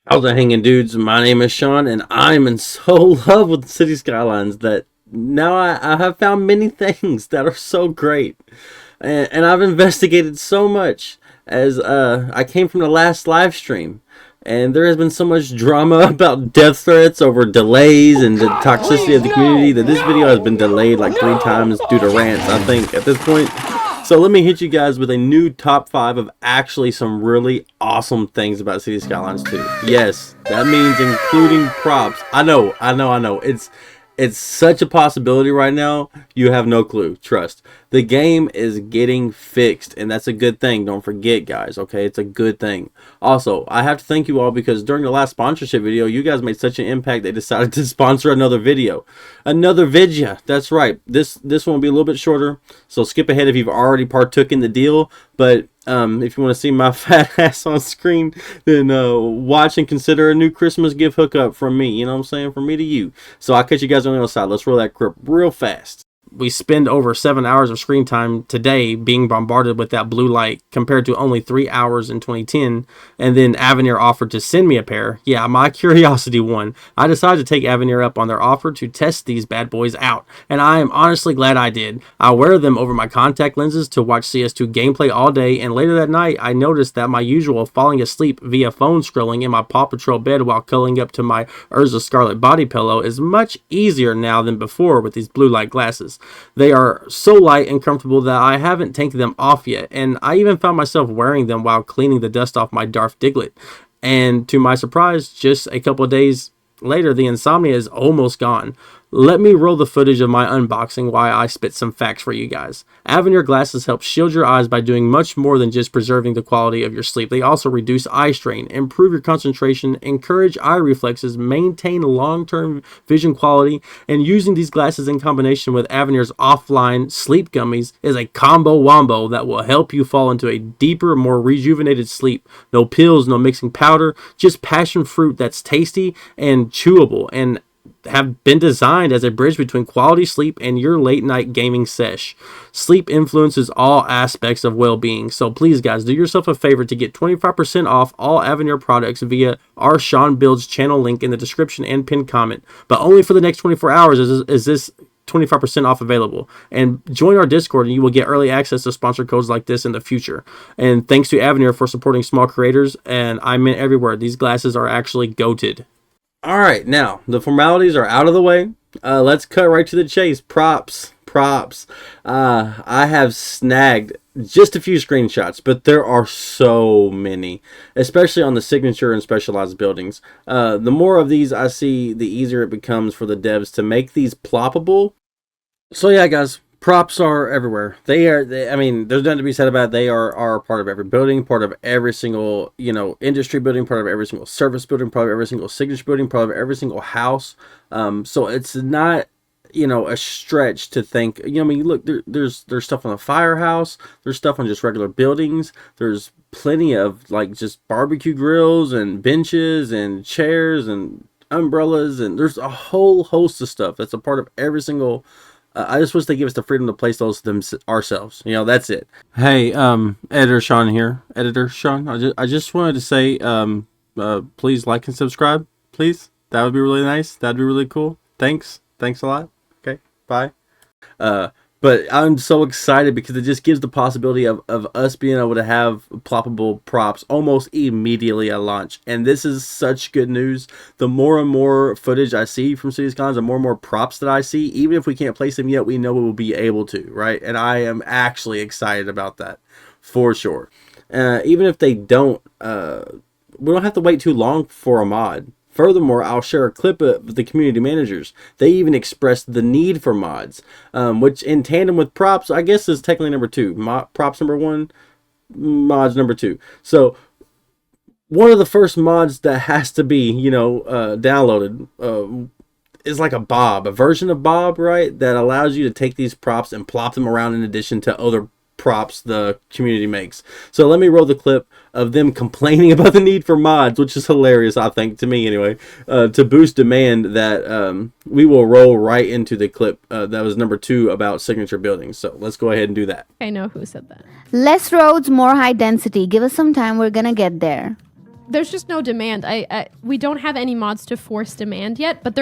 How's it hanging, dudes? My name is Shawn, and I'm in so love with City Skylines that now I have found many things that are so great. And I've investigated so much as I came from the last live stream. And there has been so much drama about death threats over delays and the toxicity of the community that this video has been delayed like 3 times due to rants, I think, at this point. So let me hit you guys with a new top 5 of actually some really awesome things about City Skylines 2. Yes, that means including props. I know. It's such a possibility right now. You have no clue. Trust. The game is getting fixed, and that's a good thing. Don't forget, guys, okay? It's a good thing. Also, I have to thank you all because during the last sponsorship video, you guys made such an impact they decided to sponsor another video. Another vidya. That's right. This one will be a little bit shorter, so skip ahead if you've already partook in the deal. But if you want to see my fat ass on screen, then watch and consider a new Christmas gift hookup from me. You know what I'm saying? From me to you. So I'll catch you guys on the other side. Let's roll that clip real fast. We spend over 7 hours of screen time today being bombarded with that blue light compared to only 3 hours in 2010. And then Avenir offered to send me a pair. Yeah, my curiosity won. I decided to take Avenir up on their offer to test these bad boys out. And I am honestly glad I did. I wear them over my contact lenses to watch CS2 gameplay all day. And later that night, I noticed that my usual falling asleep via phone scrolling in my Paw Patrol bed while cuddling up to my Urza Scarlet body pillow is much easier now than before with these blue light glasses. They are so light and comfortable that I haven't taken them off yet, and I even found myself wearing them while cleaning the dust off my Darth Diglett. And to my surprise, just a couple of days later, the insomnia is almost gone. Let me roll the footage of my unboxing while I spit some facts for you guys. Avenir glasses help shield your eyes by doing much more than just preserving the quality of your sleep. They also reduce eye strain, improve your concentration, encourage eye reflexes, maintain long-term vision quality, and using these glasses in combination with Avenir's offline sleep gummies is a combo wombo that will help you fall into a deeper, more rejuvenated sleep. No pills, no mixing powder, just passion fruit that's tasty and chewable and have been designed as a bridge between quality sleep and your late night gaming sesh. Sleep influences all aspects of well-being, so please guys, do yourself a favor to get 25% off all Avenir products via our Shawn Builds channel link in the description and pinned comment, but only for the next 24 hours is this 25% off available. And join our Discord and you will get early access to sponsor codes like this in the future. And thanks to Avenir for supporting small creators, and I meant every word. These glasses are actually goated. All right, now the formalities are out of the way. Let's cut right to the chase. Props. I have snagged just a few screenshots, but there are so many, especially on the signature and specialized buildings. The more of these I see, the easier it becomes for the devs to make these ploppable. So yeah, guys. Props are everywhere. I mean, there's nothing to be said about it. They are part of every building, part of every single, industry building, part of every single service building, part of every single signature building, part of every single house. So it's not, a stretch to think, I mean, look, there's stuff on the firehouse. There's stuff on just regular buildings. There's plenty of like just barbecue grills and benches and chairs and umbrellas. And there's a whole host of stuff that's a part of every single. I just wish they give us the freedom to place those ourselves. That's it. Hey, Editor Shawn here. Editor Shawn. I just wanted to say, please like and subscribe. Please. That would be really nice. That'd be really cool. Thanks a lot. Okay. Bye. But I'm so excited because it just gives the possibility of us being able to have ploppable props almost immediately at launch. And this is such good news. The more and more footage I see from City Skylines, the more and more props that I see, even if we can't place them yet, we know we will be able to, right? And I am actually excited about that for sure. Even if they don't, we don't have to wait too long for a mod. Furthermore, I'll share a clip of the community managers. They even expressed the need for mods, which in tandem with props, I guess is technically number 2. Props number 1, mods number 2. So one of the first mods that has to be, downloaded is like a version of Bob, right? That allows you to take these props and plop them around in addition to other props the community makes. So let me roll the clip of them complaining about the need for mods, which is hilarious, I think, to me anyway, to boost demand. That we will roll right into the clip that was number 2 about signature buildings. So let's go ahead and do that. I know who said that. Less roads, more high density. Give us some time, we're gonna get there. there's just no demand. We don't have any mods to force demand yet, but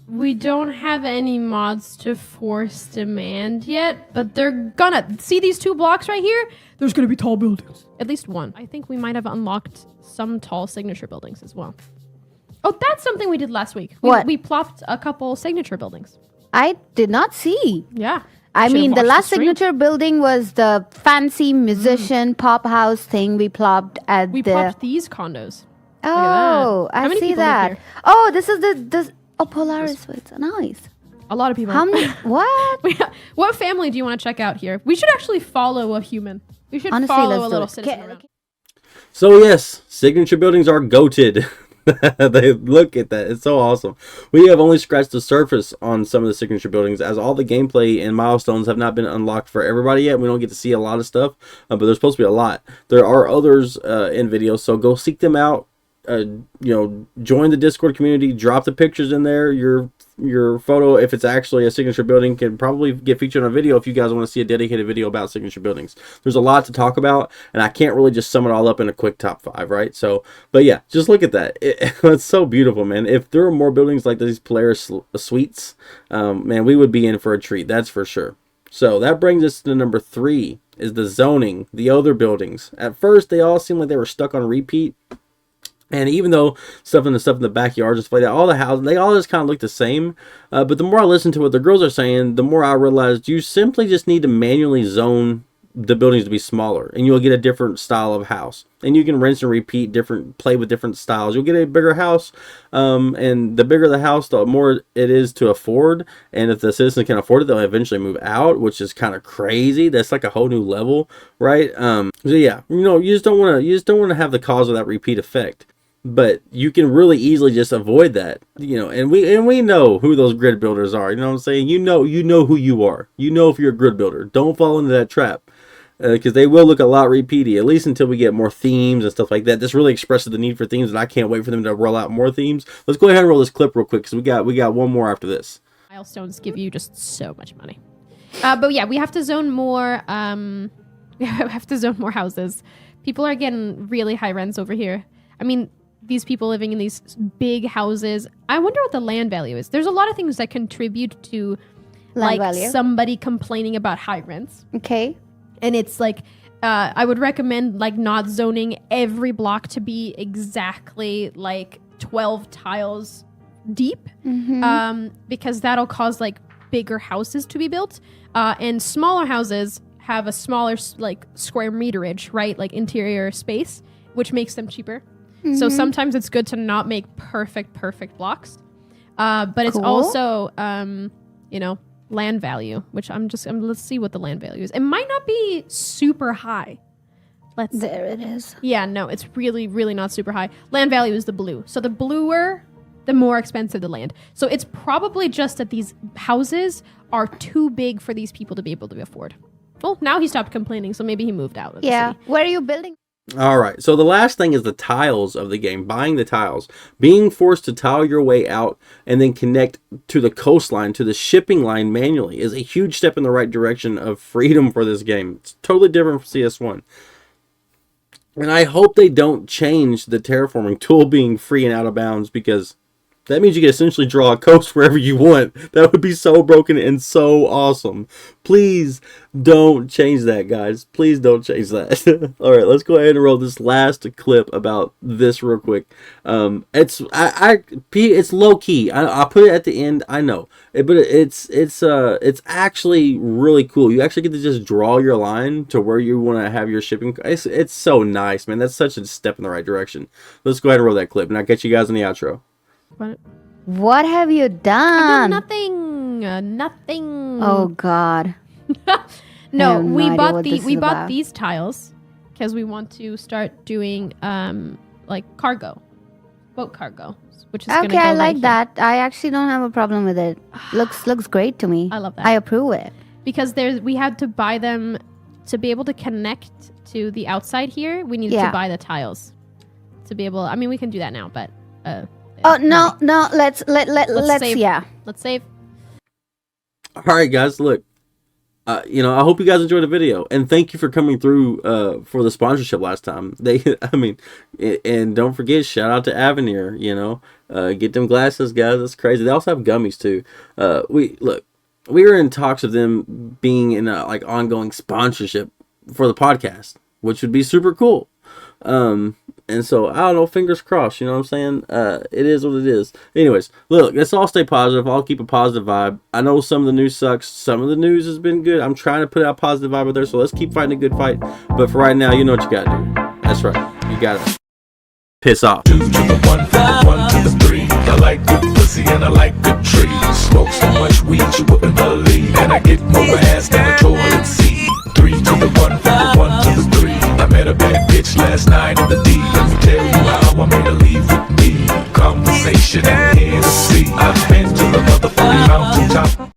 we don't have any mods to force demand yet, but they're gonna. See these 2 blocks right here? There's gonna be tall buildings. At least one. I think we might have unlocked some tall signature buildings as well. Oh, that's something we did last week. What? We plopped a couple signature buildings. I did not see. Yeah. I mean, the last stream. signature building was the fancy musician pop house thing we plopped at We plopped these condos. Oh, How I many see people live that. here? Oh, this is the Polaris. It's nice. A lot of people. How many? What? What family do you want to check out here? We should actually follow a human. We should Honestly, follow let's a do little it. citizen around. So yes, signature buildings are goated. They look at that. It's so awesome. We have only scratched the surface on some of the signature buildings, as all the gameplay and milestones have not been unlocked for everybody yet. We don't get to see a lot of stuff, but there's supposed to be a lot. There are others in videos, so go seek them out. Join the Discord community. Drop the pictures in there. Your photo, if it's actually a signature building, can probably get featured on a video if you guys want to see a dedicated video about signature buildings. There's a lot to talk about, and I can't really just sum it all up in a quick top 5, right? So, but yeah, just look at that. It's so beautiful, man. If there were more buildings like these Polaris suites, man, we would be in for a treat. That's for sure. So that brings us to number 3, is the zoning, the other buildings. At first, they all seemed like they were stuck on repeat. And even though stuff in the backyard, just like that, all the houses, they all just kind of look the same. But the more I listen to what the girls are saying, the more I realized you simply just need to manually zone the buildings to be smaller, and you'll get a different style of house. And you can rinse and repeat, play with different styles. You'll get a bigger house, and the bigger the house, the more it is to afford. And if the citizen can afford it, they'll eventually move out, which is kind of crazy. That's like a whole new level, right? So yeah, you just don't want to have the cause of that repeat effect. But you can really easily just avoid that, and we know who those grid builders are. You know what I'm saying? You know who you are. You know if you're a grid builder. Don't fall into that trap, because they will look a lot repeaty, at least until we get more themes and stuff like that. This really expresses the need for themes, and I can't wait for them to roll out more themes. Let's go ahead and roll this clip real quick, because we got one more after this. Milestones give you just so much money. But yeah, we have to zone more. We have to zone more houses. People are getting really high rents over here. I mean, these people living in these big houses. I wonder what the land value is. There's a lot of things that contribute to Land value. Somebody complaining about high rents. Okay. And it's like, I would recommend not zoning every block to be exactly 12 tiles deep, because that'll cause bigger houses to be built, and smaller houses have a smaller square meterage, right? Interior space, which makes them cheaper. So sometimes it's good to not make perfect blocks. But it's also, land value, which let's see what the land value is. It might not be super high. There it is. Yeah, no, it's really, really not super high. Land value is the blue. So the bluer, the more expensive the land. So it's probably just that these houses are too big for these people to be able to afford. Well, now he stopped complaining, so maybe he moved out of the city. Where are you building? All right, so the last thing is the tiles of the game, buying the tiles, being forced to tile your way out and then connect to the coastline, to the shipping line manually, is a huge step in the right direction of freedom for this game. It's totally different from CS1. And I hope they don't change the terraforming tool being free and out of bounds, because that means you can essentially draw a coast wherever you want. That would be so broken and so awesome. Please don't change that, guys. Please don't change that. All right, let's go ahead and roll this last clip about this real quick. It's low key. I'll put it at the end. I know, but it's actually really cool. You actually get to just draw your line to where you want to have your shipping. It's so nice, man. That's such a step in the right direction. Let's go ahead and roll that clip, and I'll get you guys in the outro. What have you done? I've done nothing. Oh God. No, we bought these tiles because we want to start doing cargo, boat cargo, which is okay. I like that. I actually don't have a problem with it. Looks great to me. I love that. I approve it. Because we had to buy them to be able to connect to the outside here. We needed to buy the tiles to be able. I mean, we can do that now, but. No. Let's save. yeah. Let's save. All right, guys. Look, I hope you guys enjoyed the video, and thank you for coming through for the sponsorship last time. And don't forget, shout out to Avenir. Get them glasses, guys. That's crazy. They also have gummies too. We were in talks of them being in a ongoing sponsorship for the podcast, which would be super cool. And so I don't know, fingers crossed, you know what I'm saying? It is what it is. Anyways, look, let's all stay positive. I'll keep a positive vibe. I know some of the news sucks. Some of the news has been good. I'm trying to put out a positive vibe out there, so let's keep fighting a good fight. But for right now, you know what you gotta do. That's right. You gotta piss off. 2 to the 1, from the 1 to the 3. I like good pussy and I like good trees. Smoke so much weed you wouldn't believe, and I get more ass than a toilet seat. 3 to the 1, from the 1 to the 3. I met a bad bitch last night in the D. Let me tell you how I made her leave with me. Conversation and Hennessy. I've been to the motherfucking mountaintop.